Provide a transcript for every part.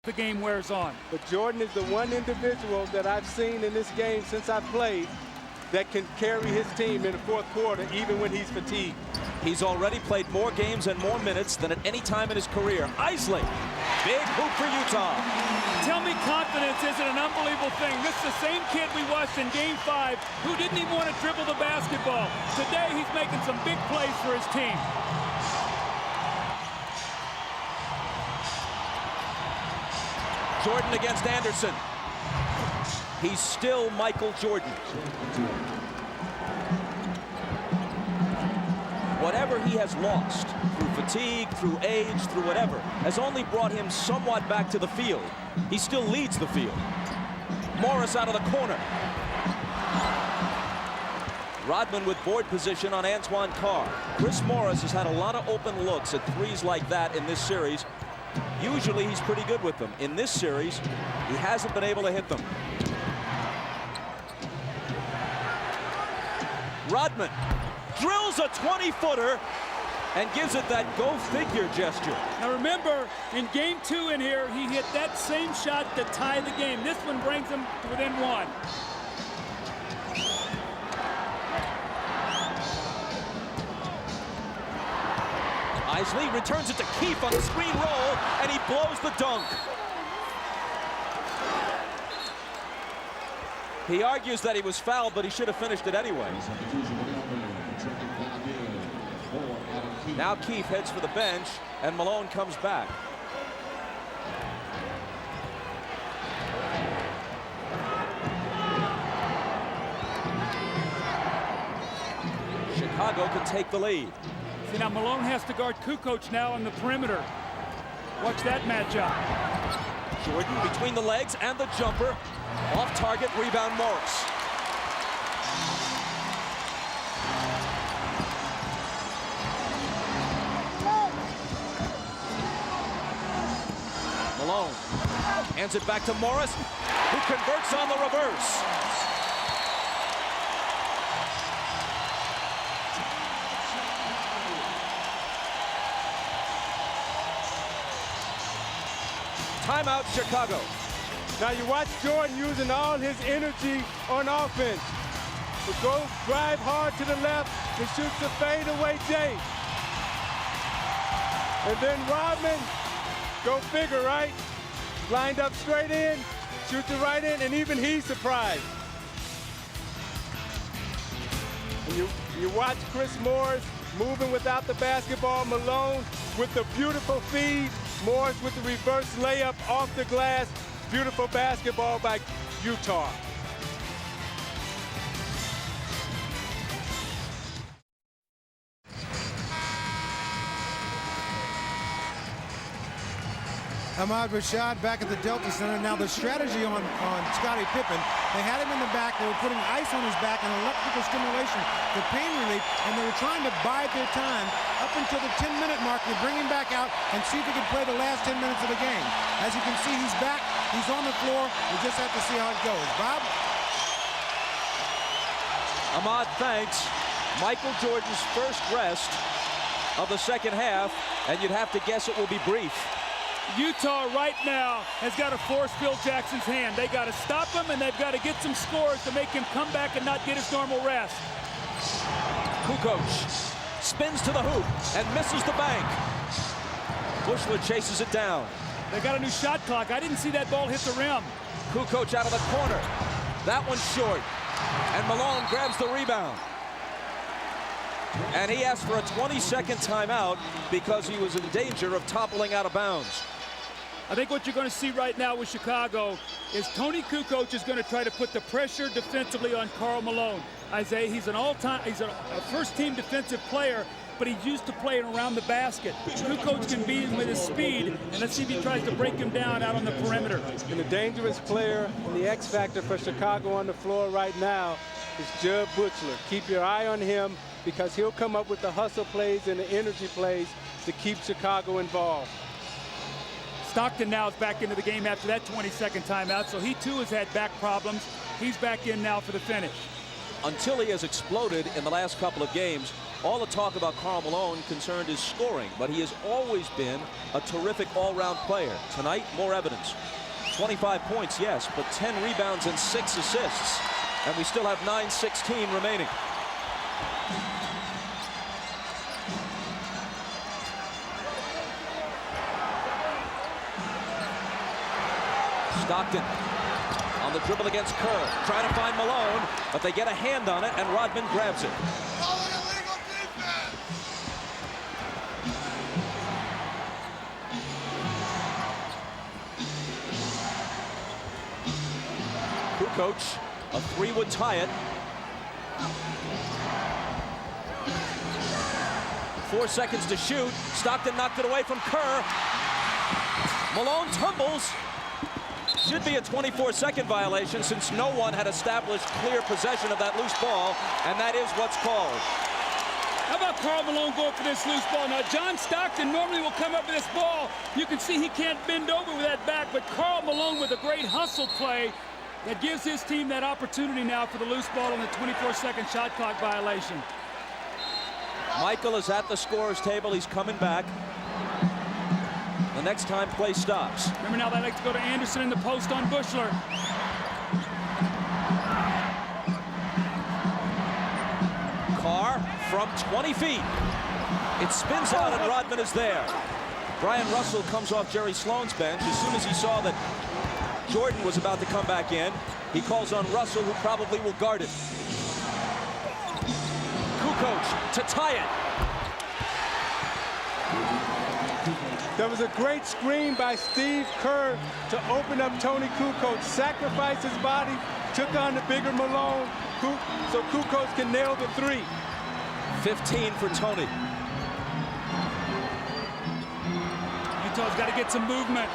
the game wears on. But Jordan is the one individual that I've seen in this game since I've played that can carry his team in the fourth quarter even when he's fatigued. He's already played more games and more minutes than at any time in his career. Isley, big hoop for Utah. Tell me confidence isn't an unbelievable thing. This is the same kid we watched in Game 5 who didn't even want to dribble the basketball. Today he's making some big plays for his team. Jordan against Anderson. He's still Michael Jordan. Whatever he has lost, through fatigue, through age, through whatever, has only brought him somewhat back to the field. He still leads the field. Morris out of the corner. Rodman with board position on Antoine Carr. Chris Morris has had a lot of open looks at threes like that in this series. Usually he's pretty good with them. In this series, he hasn't been able to hit them. Rodman drills a 20-footer and gives it that go-figure gesture. Now remember, in Game 2 in here, he hit that same shot to tie the game. This one brings him to within one. Isley returns it to Keefe on the screen roll, and he blows the dunk. He argues that he was fouled, but he should have finished it anyway. Now Keefe heads for the bench, and Malone comes back. Chicago can take the lead. See, now Malone has to guard Kukoc now on the perimeter. Watch that matchup. Jordan between the legs and the jumper. Off target, rebound Morris. Malone hands it back to Morris, who converts on the reverse. Timeout, Chicago. Now you watch Jordan using all his energy on offense. He goes, drive hard to the left, and shoots a fadeaway J. And then Rodman, go figure, right? Lined up straight in, shoots it right in, and even he's surprised. And you watch Chris Morris moving without the basketball. Malone with the beautiful feed. Morris with the reverse layup off the glass. Beautiful basketball by Utah. Ahmad Rashad back at the Delta Center. Now the strategy on Scottie Pippen, they had him in the back, they were putting ice on his back and electrical stimulation for pain relief, and they were trying to bide their time up until the 10-minute mark to bring him back out and see if he could play the last 10 minutes of the game. As you can see, he's back, he's on the floor, we just have to see how it goes. Bob? Ahmad, thanks. Michael Jordan's first rest of the second half, and you'd have to guess it will be brief. Utah right now has got to force Phil Jackson's hand. They got to stop him, and they've got to get some scores to make him come back and not get his normal rest. Kukoc spins to the hoop and misses the bank. Bushler chases it down. They got a new shot clock. I didn't see that ball hit the rim. Kukoc out of the corner. That one's short. And Malone grabs the rebound. And he asked for a 20-second timeout because he was in danger of toppling out of bounds. I think what you're going to see right now with Chicago is Tony Kukoc is going to try to put the pressure defensively on Karl Malone. Isaiah, he's a first-team defensive player, but he's used to playing around the basket. Kukoc can beat him with his speed, and let's see if he tries to break him down out on the perimeter. And the dangerous player and the X factor for Chicago on the floor right now is Jud Buechler. Keep your eye on him because he'll come up with the hustle plays and the energy plays to keep Chicago involved. Stockton now is back into the game after that 20-second timeout, so he too has had back problems. He's back in now for the finish. until he has exploded in the last couple of games, all the talk about Karl Malone concerned is scoring, but he has always been a terrific all-round player. Tonight, more evidence. 25 points, yes, but 10 rebounds and 6 assists. And we still have 9:16 remaining. Stockton on the dribble against Kerr, trying to find Malone, but they get a hand on it, and Rodman grabs it. Kukoc, a 3 would tie it. 4 seconds to shoot. Stockton knocked it away from Kerr. Malone tumbles. Should be a 24-second violation since no one had established clear possession of that loose ball, and that is what's called. How about Karl Malone going for this loose ball? Now, John Stockton normally will come up with this ball. You can see he can't bend over with that back, but Karl Malone with a great hustle play that gives his team that opportunity now for the loose ball on the 24-second shot clock violation. Micheal is at the scorer's table. He's coming back. The next time play stops. Remember now they like to go to Anderson in the post on Bushler. Carr from 20 feet. It spins out and Rodman is there. Brian Russell comes off Jerry Sloan's bench. As soon as he saw that Jordan was about to come back in, he calls on Russell, who probably will guard it. Kukoc to tie it. There was a great screen by Steve Kerr to open up Tony Kukoc, sacrificed his body, took on the bigger Malone, so Kukoc can nail the 3. 15 for Tony. Utah's got to get some movement.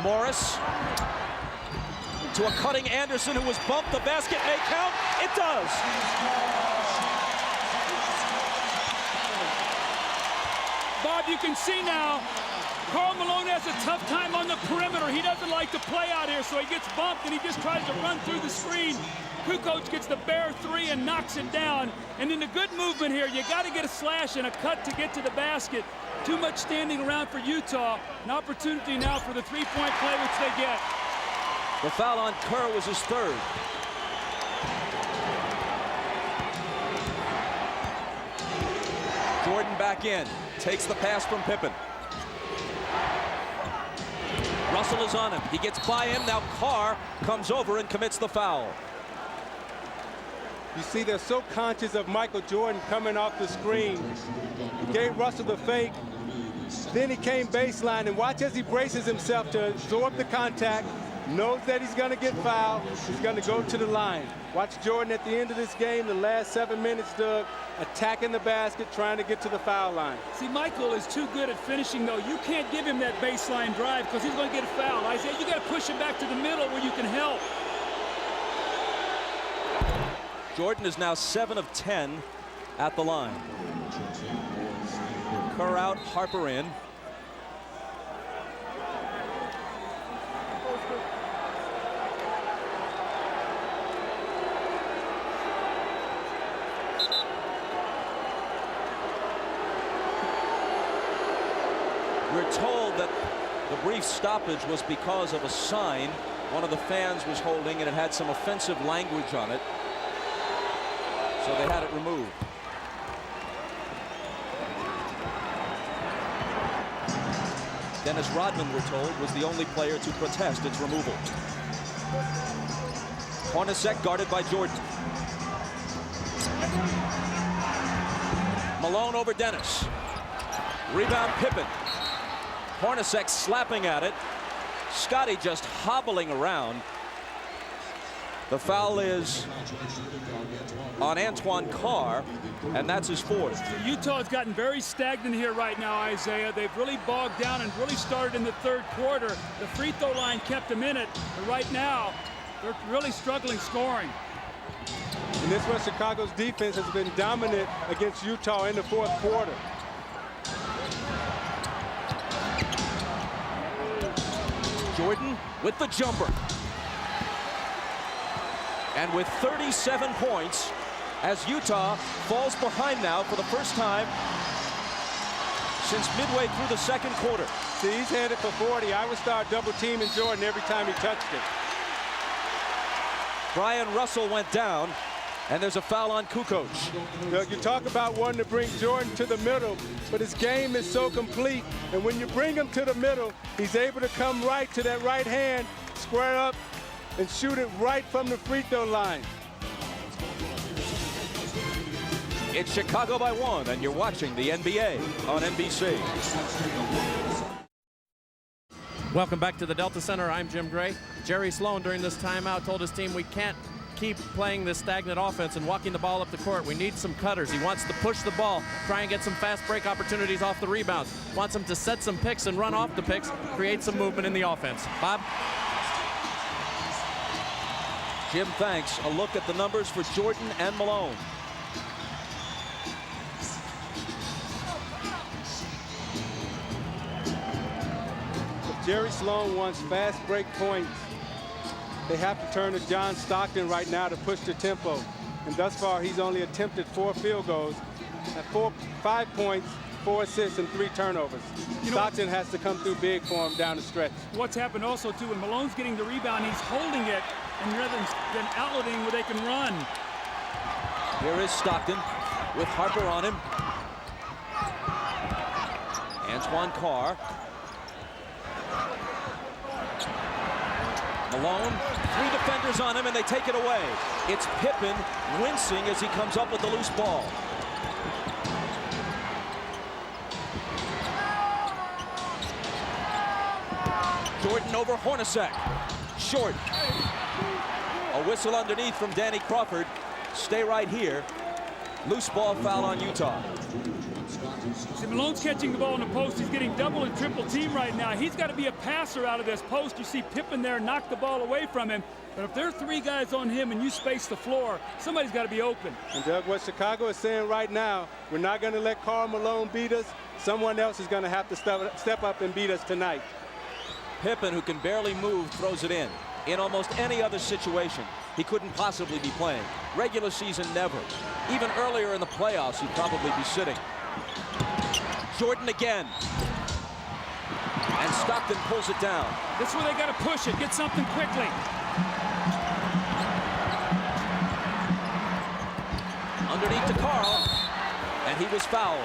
Morris to a cutting Anderson, who was bumped. The basket may count. It does. Bob, you can see now, Karl Malone has a tough time on the perimeter. He doesn't like to play out here, so he gets bumped and he just tries to run through the screen. Kukoc gets the bare 3 and knocks it down. And in the good movement here, you got to get a slash and a cut to get to the basket. Too much standing around for Utah. An opportunity now for the 3-point play, which they get. The foul on Kerr was his 3rd. Jordan back in. Takes the pass from Pippen. Russell is on him. He gets by him. Now Carr comes over and commits the foul. You see, they're so conscious of Michael Jordan coming off the screen. He gave Russell the fake. Then he came baseline, and watch as he braces himself to absorb the contact. Knows that he's going to get fouled. He's going to go to the line. Watch Jordan at the end of this game, the last 7 minutes, Doug, attacking the basket, trying to get to the foul line. See, Micheal is too good at finishing, though. You can't give him that baseline drive because he's going to get a foul. Isaiah, you got to push him back to the middle where you can help. Jordan is now 7 of 10 at the line. Kerr out, Harper in. We're told that the brief stoppage was because of a sign one of the fans was holding, and it had some offensive language on it. So they had it removed. Dennis Rodman, we're told, was the only player to protest its removal. Hornacek guarded by Jordan. Malone over Dennis. Rebound Pippen. Hornacek slapping at it. Scottie just hobbling around. The foul is on Antoine Carr, and that's his 4th. Utah has gotten very stagnant here right now, Isaiah. They've really bogged down and really started in the 3rd quarter. The free throw line kept them in it, but right now they're really struggling scoring. And this one, Chicago's defense has been dominant against Utah in the 4th quarter. Jordan with the jumper. And with 37 points, as Utah falls behind now for the first time since midway through the second quarter. See, he's headed for 40. I would start double teaming Jordan every time he touched it. Brian Russell went down, and there's a foul on Kukoc. Look, you talk about wanting to bring Jordan to the middle, but his game is so complete. And when you bring him to the middle, he's able to come right to that right hand, square up, and shoot it right from the free throw line. It's Chicago by 1, and you're watching the NBA on NBC. Welcome back to the Delta Center. I'm Jim Gray. Jerry Sloan during this timeout told his team we can't keep playing this stagnant offense and walking the ball up the court. We need some cutters. He wants to push the ball, try and get some fast break opportunities off the rebounds. Wants them to set some picks and run off the picks, create some movement in the offense. Bob? Jim, thanks. A look at the numbers for Jordan and Malone. Jerry Sloan wants fast break points. They have to turn to John Stockton right now to push the tempo. And thus far, he's only attempted 4 field goals at 5 points, 4 assists, and 3 turnovers. Stockton has to come through big for him down the stretch. What's happened also, too, when Malone's getting the rebound, he's holding it, and rather than outletting where they can run. Here is Stockton with Harper on him. Antoine Carr. Malone, 3 defenders on him, and they take it away. It's Pippen wincing as he comes up with the loose ball. Jordan over Hornacek. Short. A whistle underneath from Danny Crawford. Stay right here. Loose ball foul on Utah. See, Malone's catching the ball in the post. He's getting double and triple team right now. He's got to be a passer out of this post. You see Pippen there knock the ball away from him. But if there are 3 guys on him and you space the floor, somebody's got to be open. And Doug, what Chicago is saying right now, we're not going to let Karl Malone beat us. Someone else is going to have to step up and beat us tonight. Pippen, who can barely move, throws it in. In almost any other situation, he couldn't possibly be playing. Regular season, never. Even earlier in the playoffs, he'd probably be sitting. Jordan again. And Stockton pulls it down. This is where they got to push it, get something quickly. Underneath to Carl, and he was fouled.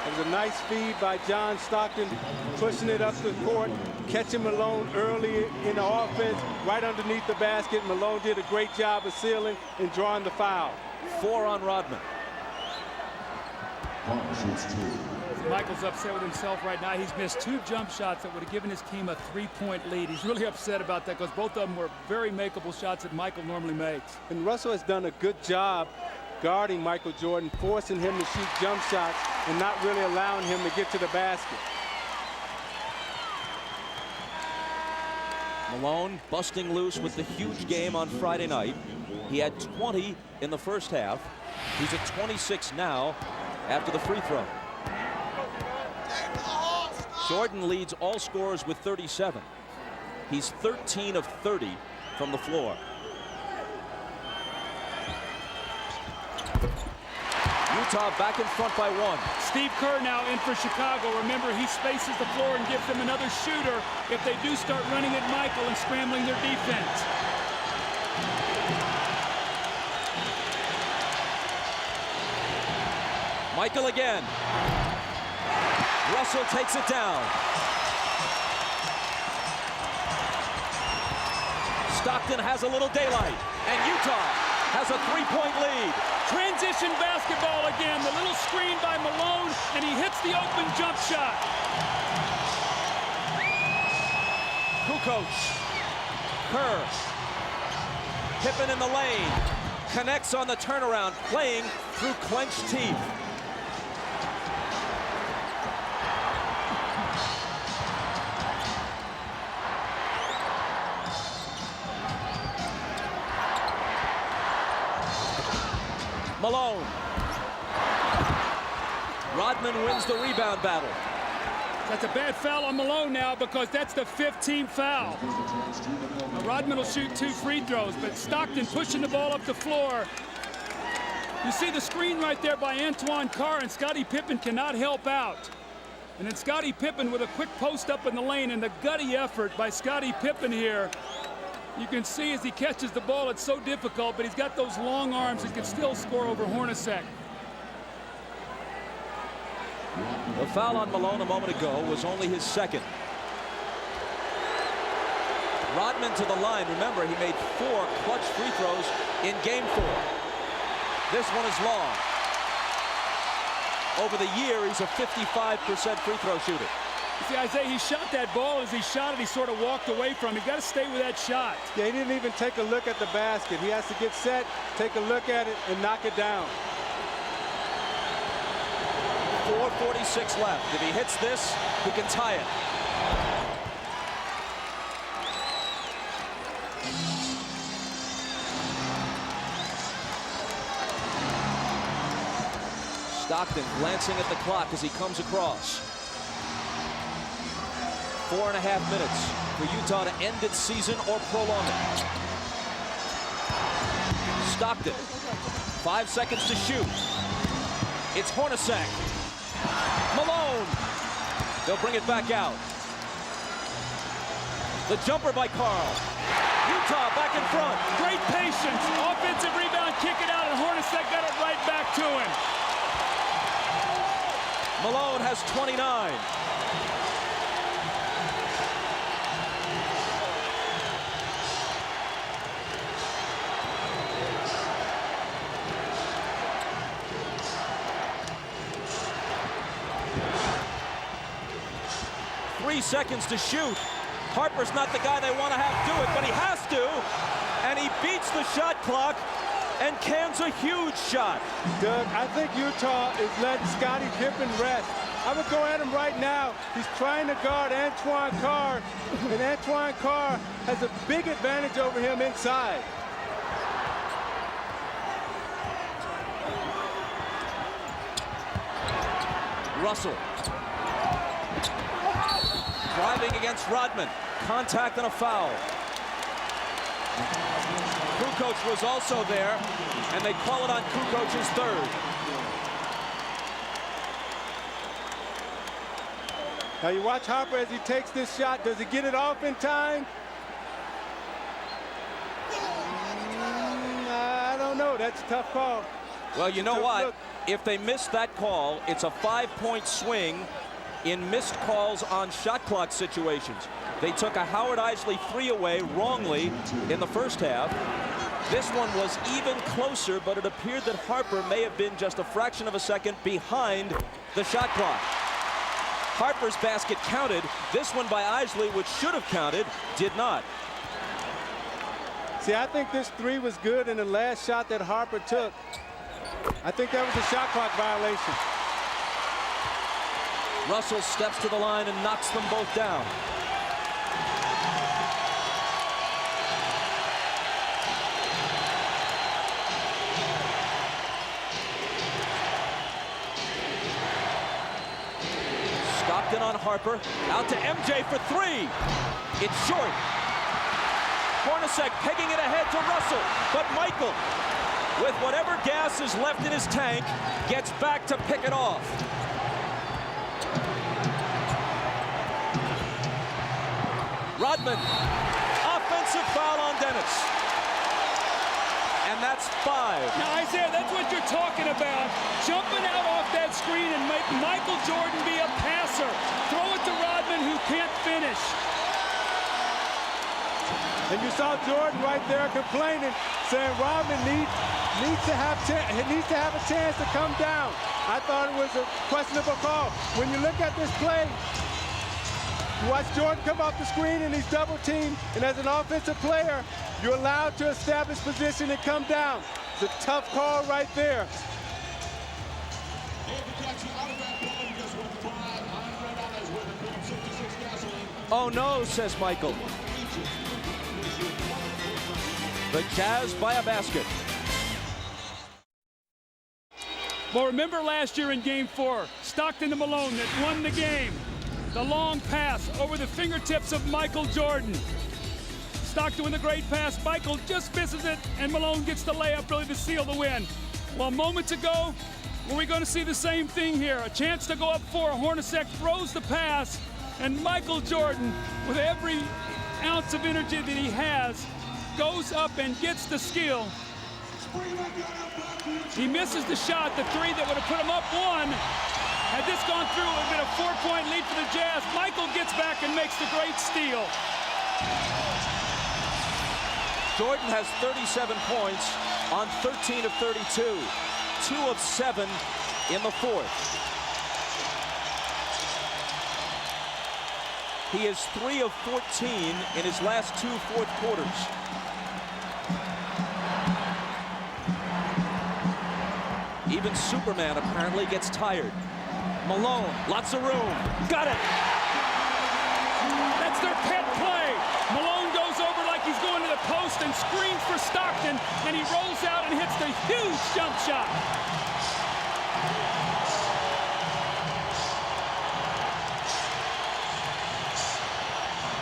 It was a nice feed by John Stockton, pushing it up the court, catching Malone early in the offense, right underneath the basket. Malone did a great job of sealing and drawing the foul. 4 on Rodman. Michael's upset with himself right now. He's missed 2 jump shots that would have given his team a 3-point lead. He's really upset about that because both of them were very makeable shots that Michael normally makes. And Russell has done a good job guarding Michael Jordan, forcing him to shoot jump shots and not really allowing him to get to the basket. Malone busting loose with the huge game on Friday night. He had 20 in the first half. He's at 26 now after the free throw. Jordan leads all scorers with 37. He's 13 of 30 from the floor. Utah back in front by 1. Steve Kerr now in for Chicago. Remember, he spaces the floor and gives them another shooter if they do start running at Michael and scrambling their defense. Michael again. Russell takes it down. Stockton has a little daylight, and Utah has a 3-point lead. Transition basketball again. The little screen by Malone, and he hits the open jump shot. Kukoc. Kerr. Pippen in the lane. Connects on the turnaround, playing through clenched teeth. Malone. Rodman wins the rebound battle. That's a bad foul on Malone now because that's the 15th foul. Now, Rodman will shoot 2 free throws, but Stockton pushing the ball up the floor. You see the screen right there by Antoine Carr, and Scottie Pippen cannot help out. And then Scottie Pippen with a quick post up in the lane, and the gutty effort by Scottie Pippen here. You can see as he catches the ball, it's so difficult, but he's got those long arms and can still score over Hornacek. The foul on Malone a moment ago was only his second. Rodman to the line. Remember, he made 4 clutch free throws in game 4. This one is long. Over the year, he's a 55% free throw shooter. You see, Isaiah, he shot that ball. As he shot it, he sort of walked away from it. You got to stay with that shot. Yeah, he didn't even take a look at the basket. He has to get set, take a look at it, and knock it down. 4:46 left. If he hits this, he can tie it. Stockton glancing at the clock as he comes across. 4.5 minutes for Utah to end its season or prolong it. Stockton, 5 seconds to shoot. It's Hornacek. Malone. They'll bring it back out. The jumper by Carl. Utah back in front. Great patience. Offensive rebound, kick it out, and Hornacek got it right back to him. Malone has 29. Three seconds to shoot. Harper's not the guy they want to have do it, but he has to. And he beats the shot clock and cans a huge shot. Doug, I think Utah is letting Scottie Pippen rest. I would go at him right now. He's trying to guard Antoine Carr, and Antoine Carr has a big advantage over him inside. Russell. Driving against Rodman. Contact and a foul. Kukoc was also there, and they call it on Kukoc's third. Now you watch Harper as he takes this shot. Does he get it off in time? I don't know. That's a tough call. Well, you know what? Look. If they miss that call, it's a 5-point swing in missed calls on shot clock situations. They took a Howard Eisley 3 away wrongly in the first half. This one was even closer, but it appeared that Harper may have been just a fraction of a second behind the shot clock. Harper's basket counted. This one by Eisley, which should have counted, did not. See, I think this 3 was good in the last shot that Harper took. I think that was a shot clock violation. Russell steps to the line and knocks them both down. Stockton on Harper. Out to MJ for 3. It's short. Hornacek pegging it ahead to Russell. But Micheal, with whatever gas is left in his tank, gets back to pick it off. Rodman, offensive foul on Dennis. And that's 5. Now, Isaiah, that's what you're talking about. Jumping out off that screen and make Michael Jordan be a passer. Throw it to Rodman, who can't finish. And you saw Jordan right there complaining, saying Rodman needs to have a chance to come down. I thought it was a questionable call. When you look at this play, you watch Jordan come off the screen and he's double teamed, and as an offensive player, you're allowed to establish position and come down. It's a tough call right there. Oh no, says Micheal. The Jazz by a basket. Well, remember last year in Game 4, Stockton to Malone that won the game. The long pass over the fingertips of Michael Jordan. Stockton with a great pass. Michael just misses it, and Malone gets the layup really to seal the win. Well, moments ago, were we going to see the same thing here? A chance to go up 4. Hornacek throws the pass, and Michael Jordan, with every ounce of energy that he has, goes up and gets the skill. He misses the shot, the 3 that would have put him up 1. Had this gone through, it would have been a 4-point lead for the Jazz. Michael gets back and makes the great steal. Jordan has 37 points on 13 of 32. 2 of 7 in the 4th. He is 3 of 14 in his last 2 fourth quarters. Even Superman apparently gets tired. Malone, lots of room. Got it! That's their pet play. Malone goes over like he's going to the post and screens for Stockton, and he rolls out and hits the huge jump shot.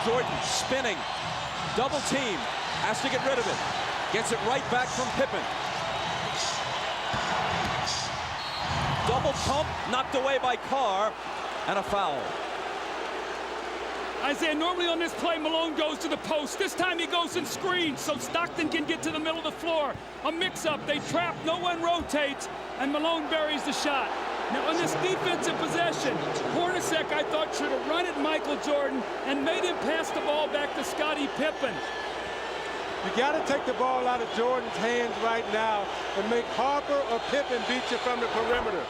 Jordan spinning, double team, has to get rid of it. Gets it right back from Pippen. Double pump, knocked away by Carr, and a foul. Isaiah, normally on this play, Malone goes to the post. This time he goes and screens so Stockton can get to the middle of the floor. A mix-up, they trap, no one rotates, and Malone buries the shot. Now on this defensive possession, Hornacek, I thought, should have run at Michael Jordan and made him pass the ball back to Scottie Pippen. You got to take the ball out of Jordan's hands right now and make Harper or Pippen beat you from the perimeter.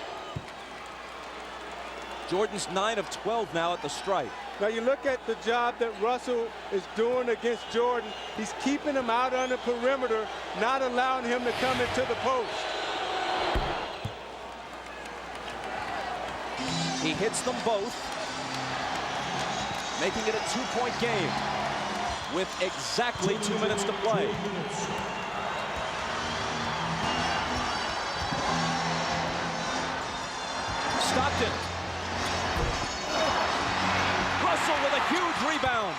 Jordan's 9 of 12 now at the stripe. Now you look at the job that Russell is doing against Jordan. He's keeping him out on the perimeter, not allowing him to come into the post. He hits them both, making it a 2-point game with exactly 2 minutes to play. Stockton. Russell with a huge rebound.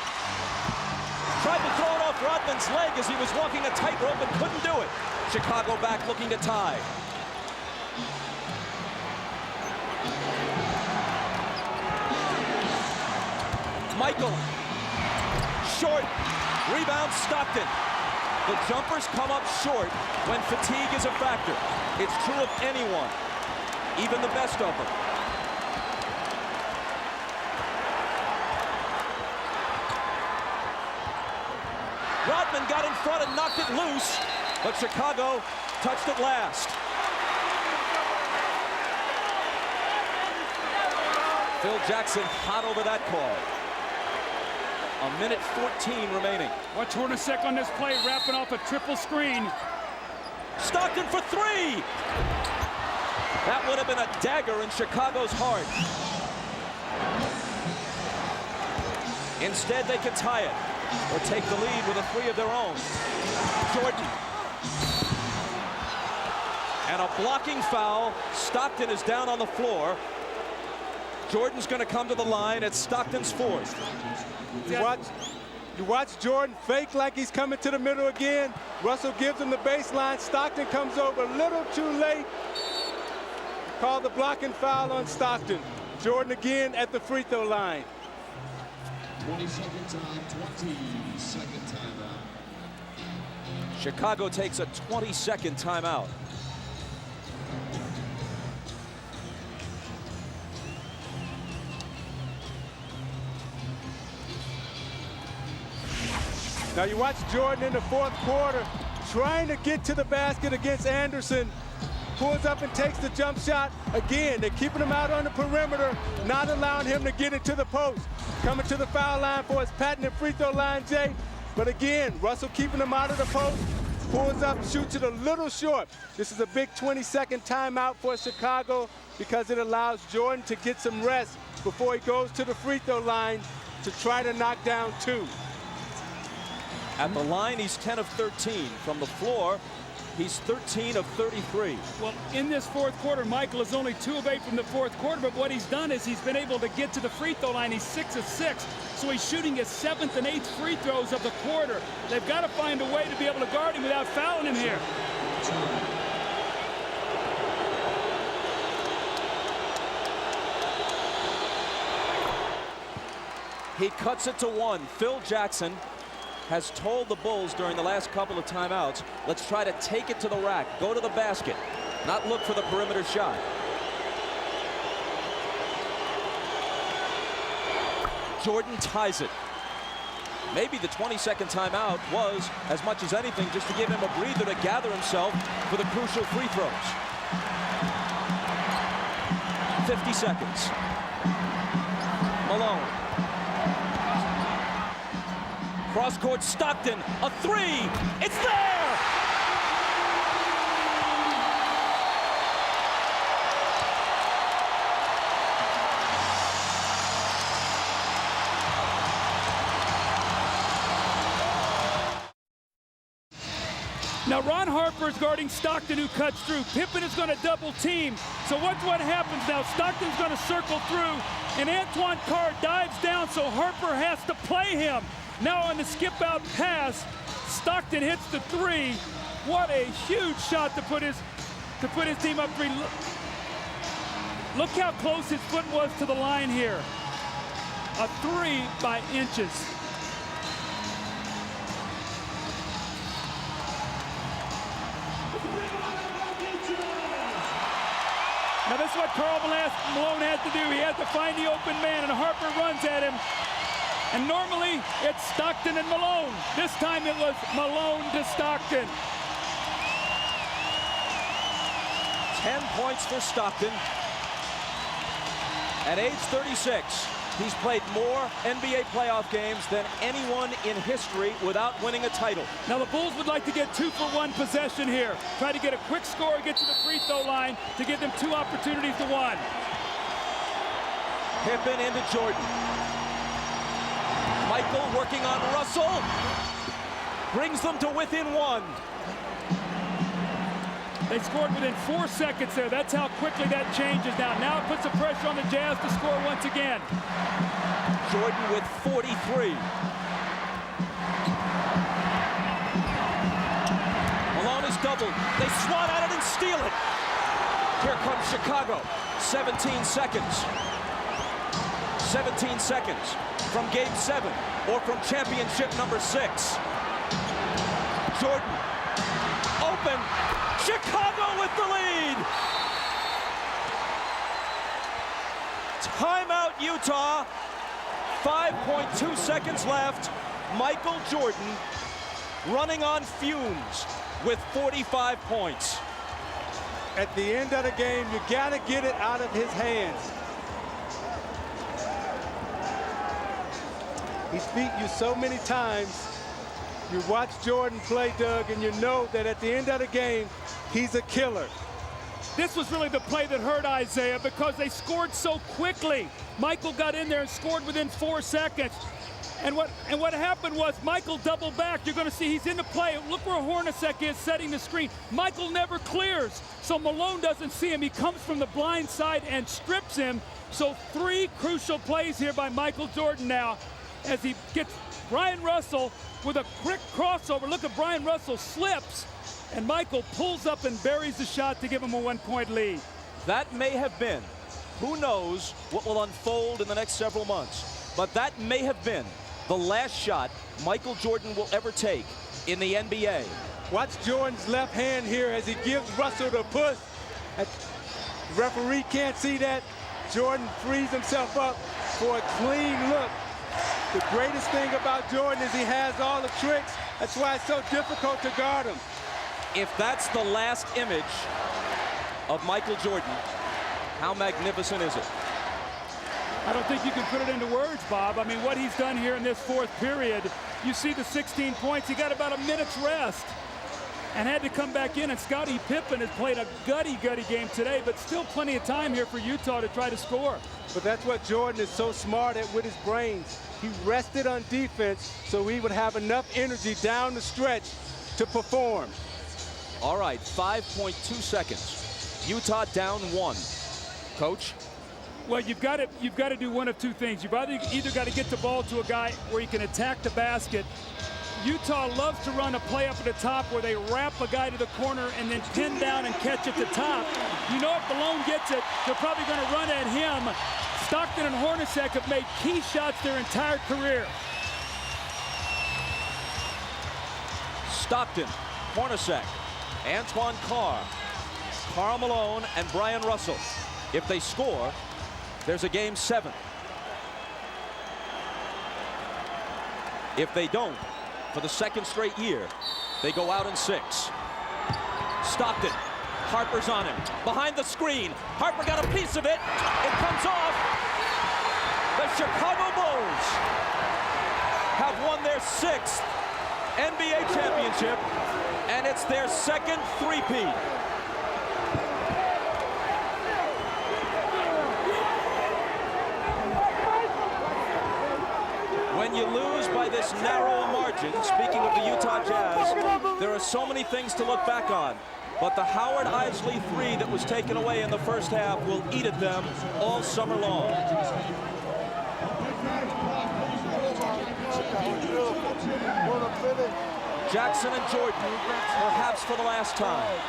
Tried to throw it off Rodman's leg as he was walking a tightrope and couldn't do it. Chicago back looking to tie. Michael, short, rebound Stockton. The jumpers come up short when fatigue is a factor. It's true of anyone, even the best of them. Rodman got in front and knocked it loose, but Chicago touched it last. Phil Jackson hot over that call. A minute 14 remaining. Watch Hornacek on this play, wrapping off a triple screen. Stockton for 3! That would have been a dagger in Chicago's heart. Instead, they can tie it or take the lead with a 3 of their own. Jordan. And a blocking foul. Stockton is down on the floor. Jordan's going to come to the line at Stockton's 4th. You watch Jordan fake like he's coming to the middle again. Russell gives him the baseline. Stockton comes over a little too late. Call the blocking foul on Stockton. Jordan again at the free throw line. 20-second time, 20-second timeout. Chicago takes a 20-second timeout. Now you watch Jordan in the 4th quarter trying to get to the basket against Anderson. Pulls up and takes the jump shot. Again, they're keeping him out on the perimeter, not allowing him to get into the post. Coming to the foul line for his patented free throw line, Jay. But again, Russell keeping him out of the post. Pulls up, shoots it a little short. This is a big 20-second timeout for Chicago because it allows Jordan to get some rest before he goes to the free throw line to try to knock down 2. At the line, he's 10 of 13. From the floor, He's 13 of 33. Well, in this fourth quarter, Micheal is only 2 of 8 from the fourth quarter, but what he's done is he's been able to get to the free throw line. He's 6 of 6, so he's shooting his 7th and 8th free throws of the quarter. They've got to find a way to be able to guard him without fouling him here. He cuts it to 1. Phil Jackson has told the Bulls during the last couple of timeouts, let's try to take it to the rack, go to the basket, not look for the perimeter shot. Jordan ties it. Maybe the 20-second timeout was, as much as anything, just to give him a breather to gather himself for the crucial free throws. 50 seconds. Malone. Cross-court Stockton, a 3, it's there! Now Ron Harper is guarding Stockton, who cuts through. Pippen is going to double team. So what happens now? Stockton's going to circle through, and Antoine Carr dives down, so Harper has to play him. Now on the skip-out pass, Stockton hits the 3. What a huge shot to put his team up 3. Look how close his foot was to the line here. A 3 by inches. Now this is what Karl Malone has to do. He has to find the open man, and Harper runs at him. And normally it's Stockton and Malone. This time it was Malone to Stockton. 10 points for Stockton. At age 36, he's played more NBA playoff games than anyone in history without winning a title. Now the Bulls would like to get 2-for-1 possession here. Try to get a quick score, get to the free throw line to give them 2 opportunities to 1. Pippen into Jordan. Micheal working on Russell. Brings them to within 1. They scored within 4 seconds there. That's how quickly that changes now. Now it puts the pressure on the Jazz to score once again. Jordan with 43. Malone is doubled. They swat at it and steal it. Here comes Chicago. 17 seconds. 17 seconds from Game 7 or from championship number 6. Jordan open. Chicago with the lead. Timeout, Utah. 5.2 seconds left. Micheal Jordan running on fumes with 45 points. At the end of the game, you got to get it out of his hands. He's beat you so many times. You watch Jordan play, Doug, and you know that at the end of the game, he's a killer. This was really the play that hurt Isaiah because they scored so quickly. Micheal got in there and scored within 4 seconds. And what happened was Micheal doubled back. You're going to see he's in the play. Look where Hornacek is setting the screen. Micheal never clears, so Malone doesn't see him. He comes from the blind side and strips him. So 3 crucial plays here by Micheal Jordan now as he gets Brian Russell with a quick crossover. Look at Brian Russell slips, and Micheal pulls up and buries the shot to give him a 1-point lead. That may have been, who knows what will unfold in the next several months, but that may have been the last shot Micheal Jordan will ever take in the NBA. Watch Jordan's left hand here as he gives Russell the push. The referee can't see that. Jordan frees himself up for a clean look. The greatest thing about Jordan is he has all the tricks. That's why it's so difficult to guard him. If that's the last image of Micheal Jordan, how magnificent is it? I don't think you can put it into words, Bob. I mean, what he's done here in this 4th period, you see the 16 points. He got about a minute's rest and had to come back in. And Scottie Pippen has played a gutty game today, but still plenty of time here for Utah to try to score. But that's what Jordan is so smart at with his brains. He rested on defense so he would have enough energy down the stretch to perform. All right, 5.2 seconds. Utah down 1. Coach? Well, you've got to do one of two things. You've either got to get the ball to a guy where he can attack the basket. Utah loves to run a play up at the top where they wrap a guy to the corner and then pin down and catch at the top. You know, if Malone gets it, they're probably going to run at him. Stockton and Hornacek have made key shots their entire career. Stockton, Hornacek, Antoine Carr, Karl Malone, and Brian Russell. If they score, there's a game 7. If they don't, for the second straight year, they go out in 6. Stockton, Harper's on him. Behind the screen, Harper got a piece of it. It comes off. The Chicago Bulls have won their 6th NBA championship, and it's their 2nd three-peat. When you lose by this narrow a margin, speaking of the Utah Jazz, there are so many things to look back on. But the Howard Isley 3 that was taken away in the first half will eat at them all summer long. Jackson and Jordan, perhaps for the last time.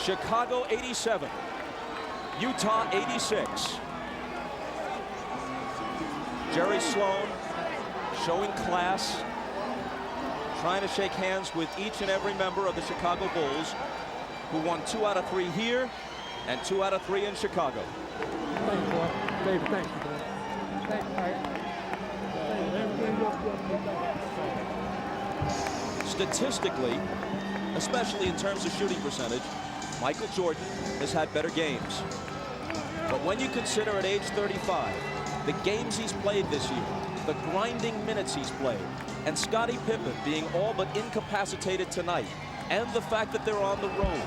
Chicago 87, Utah 86. Jerry Sloan showing class, trying to shake hands with each and every member of the Chicago Bulls, who won 2 out of 3 here and 2 out of 3 in Chicago. Thanks, boy. David, thanks, boy. Thanks. Statistically, especially in terms of shooting percentage, Michael Jordan has had better games. But when you consider at age 35, the games he's played this year, the grinding minutes he's played, and Scottie Pippen being all but incapacitated tonight, and the fact that they're on the road,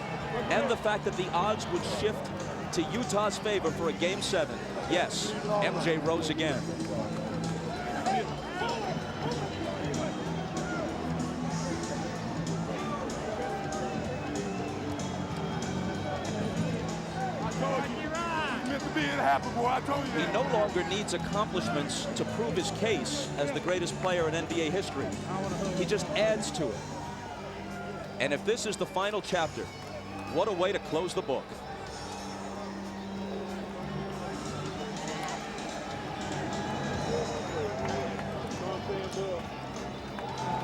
and the fact that the odds would shift to Utah's favor for a game 7, yes, MJ rose again. He no longer needs accomplishments to prove his case as the greatest player in NBA history. He just adds to it. And if this is the final chapter, what a way to close the book.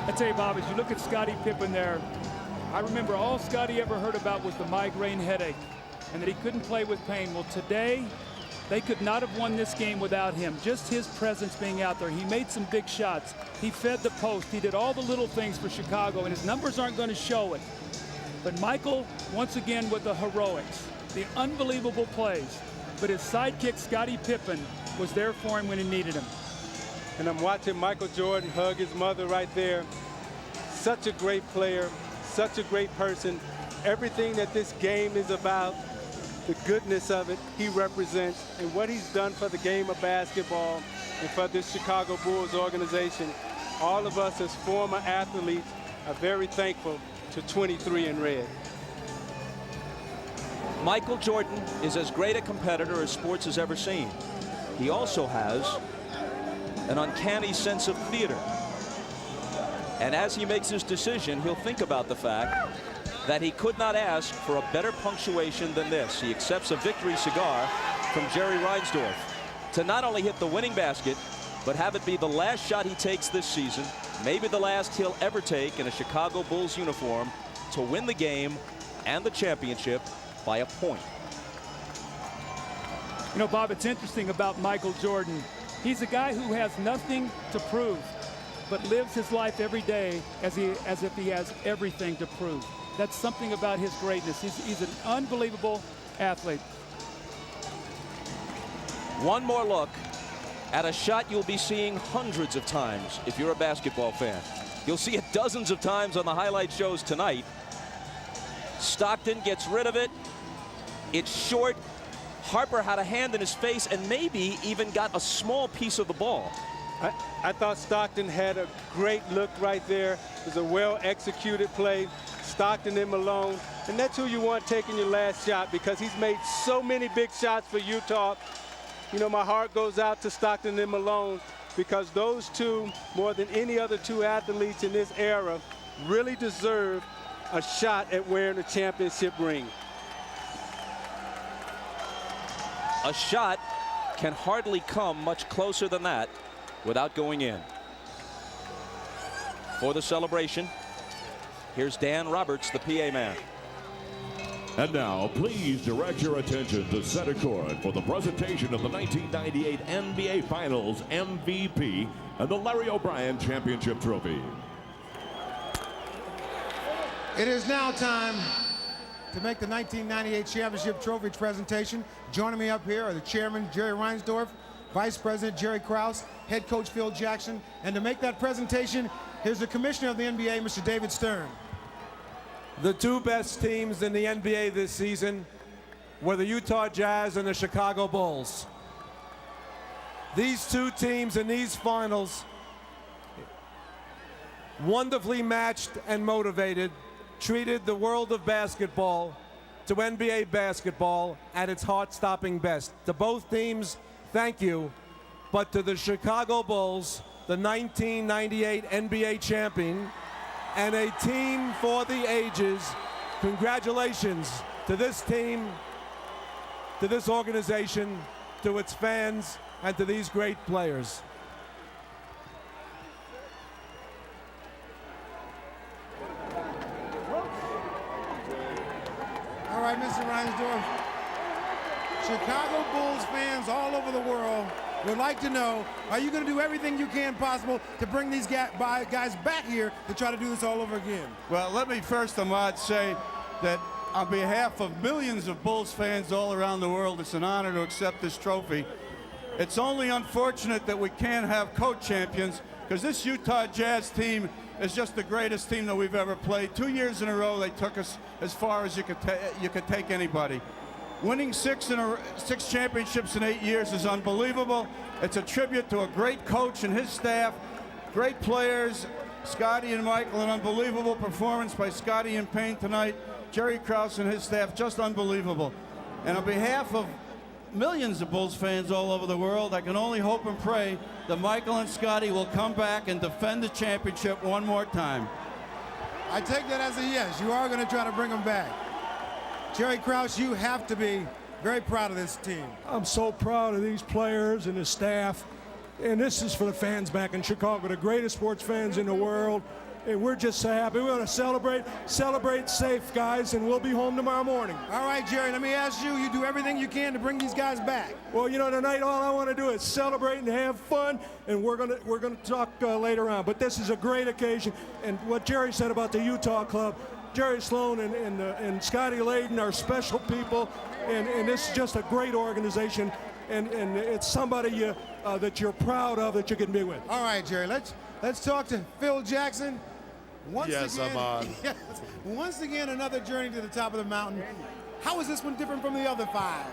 I tell you, Bob, as you look at Scottie Pippen there, I remember all Scottie ever heard about was the migraine headache and that he couldn't play with pain. Well, today, they could not have won this game without him. Just his presence being out there. He made some big shots. He fed the post. He did all the little things for Chicago, and his numbers aren't going to show it. But Michael, once again, with the heroics, the unbelievable plays. But his sidekick, Scottie Pippen, was there for him when he needed him. And I'm watching Michael Jordan hug his mother right there. Such a great player, such a great person. Everything that this game is about, the goodness of it, he represents, and what he's done for the game of basketball and for this Chicago Bulls organization. All of us as former athletes are very thankful to 23 in red. Michael Jordan is as great a competitor as sports has ever seen. He also has an uncanny sense of theater. And as he makes his decision, he'll think about the fact that he could not ask for a better punctuation than this. He accepts a victory cigar from Jerry Reinsdorf to not only hit the winning basket, but have it be the last shot he takes this season, maybe the last he'll ever take in a Chicago Bulls uniform, to win the game and the championship by a point. You know, Bob, it's interesting about Michael Jordan. He's a guy who has nothing to prove, but lives his life every day as if he has everything to prove. That's something about his greatness. He's an unbelievable athlete. One more look at a shot you'll be seeing hundreds of times if you're a basketball fan. You'll see it dozens of times on the highlight shows tonight. Stockton gets rid of it. It's short. Harper had a hand in his face and maybe even got a small piece of the ball. I thought Stockton had a great look right there. It was a well-executed play. Stockton and Malone, and that's who you want taking your last shot, because he's made so many big shots for Utah. You know, my heart goes out to Stockton and Malone, because those two, more than any other two athletes in this era, really deserve a shot at wearing a championship ring. A shot can hardly come much closer than that without going in. For the celebration, here's Dan Roberts, the PA man. And now, please direct your attention to center court for the presentation of the 1998 NBA Finals MVP and the Larry O'Brien Championship Trophy. It is now time to make the 1998 Championship Trophy presentation. Joining me up here are the chairman, Jerry Reinsdorf, Vice President Jerry Krause, head coach Phil Jackson, and to make that presentation, here's the commissioner of the NBA, Mr. David Stern. The two best teams in the NBA this season were the Utah Jazz and the Chicago Bulls. These two teams in these finals, wonderfully matched and motivated, treated the world of basketball to NBA basketball at its heart-stopping best. To both teams, thank you. But to the Chicago Bulls, the 1998 NBA champion, and a team for the ages, congratulations to this team, to this organization, to its fans, and to these great players. All right, Mr. Reinsdorf. Chicago Bulls fans all over the world would like to know, are you going to do everything you can possible to bring these guys back here to try to do this all over again? Well, let me first, Ahmad, say that on behalf of millions of Bulls fans all around the world, it's an honor to accept this trophy. It's only unfortunate that we can't have co-champions, because this Utah Jazz team is just the greatest team that we've ever played. 2 years in a row, they took us as far as you could take anybody. Winning six championships in 8 years is unbelievable. It's a tribute to a great coach and his staff, great players, Scottie and Michael, an unbelievable performance by Scottie and Payne tonight, Jerry Krause and his staff, just unbelievable. And on behalf of millions of Bulls fans all over the world, I can only hope and pray that Michael and Scottie will come back and defend the championship one more time. I take that as a yes. You are going to try to bring them back. Jerry Krause, you have to be very proud of this team. I'm so proud of these players and the staff. And this is for the fans back in Chicago, the greatest sports fans in the world. And we're just so happy. We're going to celebrate safe, guys, and we'll be home tomorrow morning. All right, Jerry, let me ask you, you do everything you can to bring these guys back. Well, you know, tonight all I want to do is celebrate and have fun, and we're gonna talk later on. But this is a great occasion. And what Jerry said about the Utah club, Jerry Sloan and Scottie Layden are special people, and this is just a great organization, and it's somebody that you're proud of that you can be with. All right, Jerry, let's talk to Phil Jackson. Yes, I'm on. Yes, once again, another journey to the top of the mountain. How is this one different from the other five?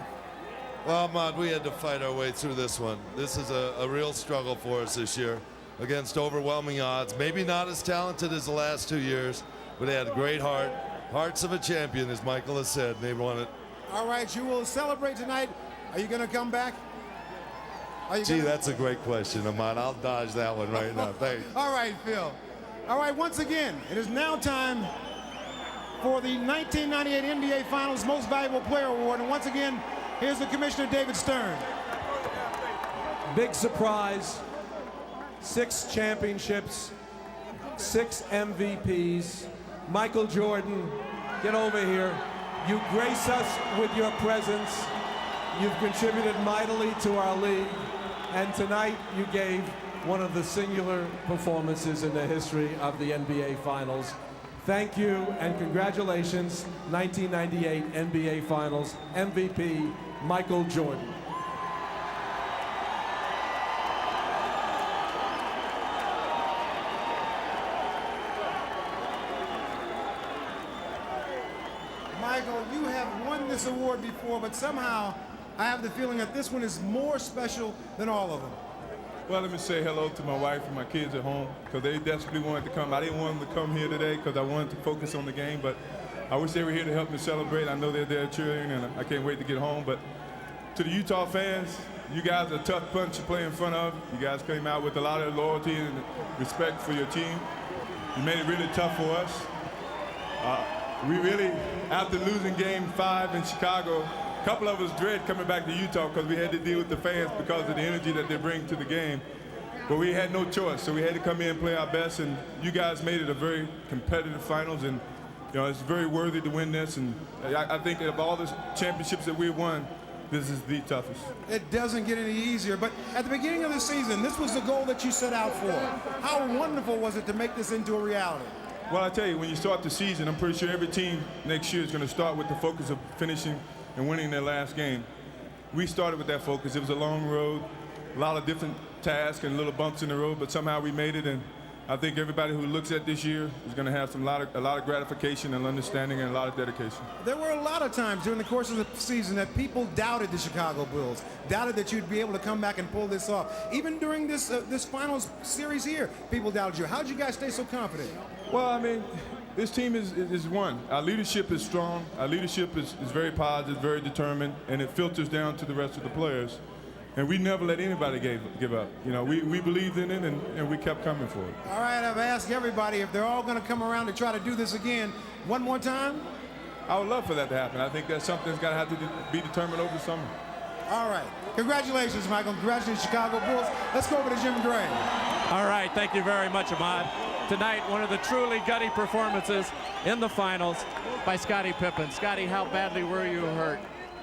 Well, Ahmad, we had to fight our way through this one. This is a real struggle for us this year against overwhelming odds. Maybe not as talented as the last 2 years, but they had a great heart. Hearts of a champion, as Michael has said. They won it. All right, you will celebrate tonight. Are you going to come back? Gee, that's a great question, Ahmad. I'll dodge that one right now. Thanks. All right, Phil. All right, once again, it is now time for the 1998 NBA Finals Most Valuable Player Award. And once again, here's the Commissioner, David Stern. Big surprise. 6 championships, 6 MVPs. Michael Jordan, get over here. You grace us with your presence. You've contributed mightily to our league. And tonight you gave one of the singular performances in the history of the NBA Finals. Thank you and congratulations, 1998 NBA Finals MVP, Michael Jordan. Michael, you have won this award before, but somehow I have the feeling that this one is more special than all of them. Well, let me say hello to my wife and my kids at home because they desperately wanted to come. I didn't want them to come here today because I wanted to focus on the game, but I wish they were here to help me celebrate. I know they're there cheering, and I can't wait to get home. But to the Utah fans, you guys are a tough bunch to play in front of. You guys came out with a lot of loyalty and respect for your team. You made it really tough for us. We really, after losing Game 5 in Chicago, a couple of us dread coming back to Utah because we had to deal with the fans because of the energy that they bring to the game. But we had no choice, so we had to come in and play our best, and you guys made it a very competitive finals, and it's very worthy to win this, and I think that of all the championships that we've won, this is the toughest. It doesn't get any easier, but at the beginning of the season, this was the goal that you set out for. How wonderful was it to make this into a reality? Well, I tell you, when you start the season, I'm pretty sure every team next year is going to start with the focus of finishing and winning their last game. We started with that focus. It was a long road, a lot of different tasks and little bumps in the road, but somehow we made it, and I think everybody who looks at this year is going to have a lot of gratification and understanding and a lot of dedication. There were a lot of times during the course of the season that people doubted the Chicago Bulls, doubted that you'd be able to come back and pull this off. Even during this finals series here, people doubted you. How did you guys stay so confident? Well, I mean, this team is one. Our leadership is strong. Our leadership is very positive, very determined, and it filters down to the rest of the players. And we never let anybody give up. We believed in it, and we kept coming for it. All right, I've asked everybody if they're all going to come around to try to do this again. One more time? I would love for that to happen. I think that's something that's got to have to be determined over the summer. All right. Congratulations, Michael. Congratulations, Chicago Bulls. Let's go over to Jim Gray. All right, thank you very much, Ahmad. Tonight, one of the truly gutty performances in the finals by Scottie Pippen. Scottie, how badly were you hurt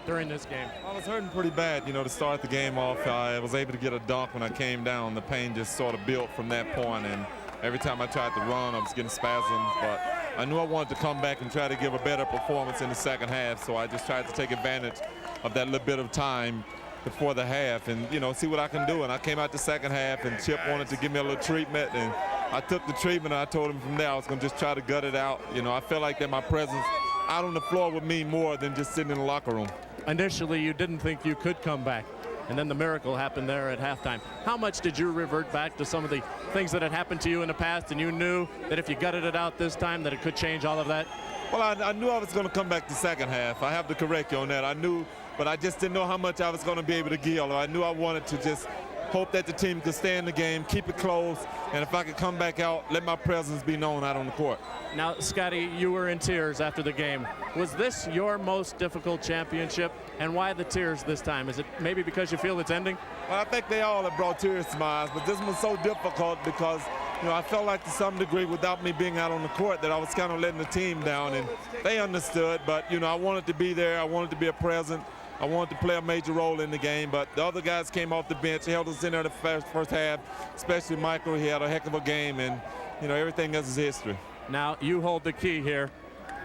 during this game? I was hurting pretty bad, to start the game off. I was able to get a dunk when I came down. The pain just sort of built from that point, and every time I tried to run, I was getting spasms. But I knew I wanted to come back and try to give a better performance in the second half, so I just tried to take advantage of that little bit of time before the half and, see what I can do. And I came out the second half, and Chip wanted to give me a little treatment, and I took the treatment, and I told him from there I was going to just try to gut it out. I felt like that my presence out on the floor would mean more than just sitting in the locker room. Initially, you didn't think you could come back, and then the miracle happened there at halftime. How much did you revert back to some of the things that had happened to you in the past, and you knew that if you gutted it out this time that it could change all of that? Well, I knew I was going to come back the second half. I have to correct you on that. I knew, but I just didn't know how much I was going to be able to give. I knew I wanted to just hope that the team could stay in the game, keep it close, and if I could come back out, let my presence be known out on the court. Now, Scottie, you were in tears after the game. Was this your most difficult championship, and why the tears this time? Is it maybe because you feel it's ending? Well, I think they all have brought tears to my eyes, but this one's so difficult because, I felt like to some degree without me being out on the court that I was kind of letting the team down, and they understood, but, I wanted to be there. I wanted to be a present. I wanted to play a major role in the game, but the other guys came off the bench, held us in there the first half, especially Micheal. He had a heck of a game, and, everything else is history. Now, you hold the key here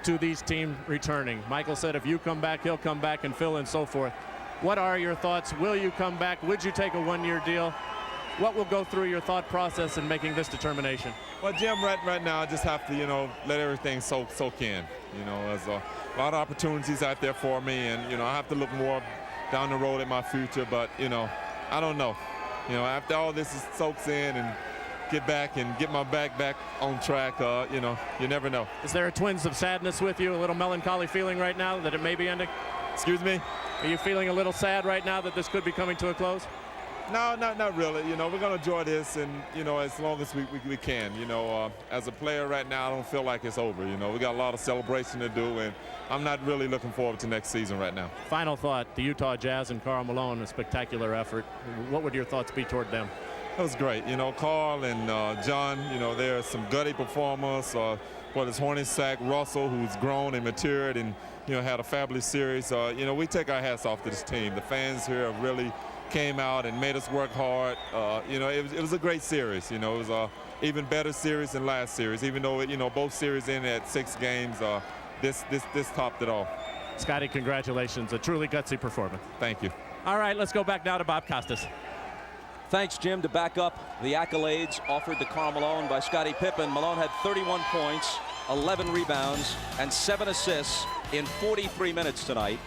to these teams returning. Micheal said if you come back, he'll come back, and Phil and so forth. What are your thoughts? Will you come back? Would you take a one-year deal? What will go through your thought process in making this determination? Well, Jim, right now I just have to, let everything soak in. There's a lot of opportunities out there for me, and, I have to look more down the road at my future, but, I don't know. After all this soaks in and get back and get my back on track, you never know. Is there a twinge of sadness with you, a little melancholy feeling right now that it may be ending? Excuse me? Are you feeling a little sad right now that this could be coming to a close? No, not really. We're going to enjoy this, and, as long as we can. As a player right now, I don't feel like it's over. We got a lot of celebration to do, and I'm not really looking forward to next season right now. Final thought, the Utah Jazz and Karl Malone, a spectacular effort. What would your thoughts be toward them? It was great. Karl and John, they're some gutty performers. Whether it's Hornacek, Russell, who's grown and matured and, had a fabulous series. We take our hats off to this team. The fans here have really came out and made us work hard. It was a great series. It was a even better series than last series, even though, both series ended at 6 games. This topped it all. Scottie, congratulations. A truly gutsy performance. Thank you. All right, let's go back now to Bob Costas. Thanks, Jim. To back up the accolades offered to Karl Malone by Scottie Pippen, Malone had 31 points, 11 rebounds, and 7 assists in 43 minutes tonight.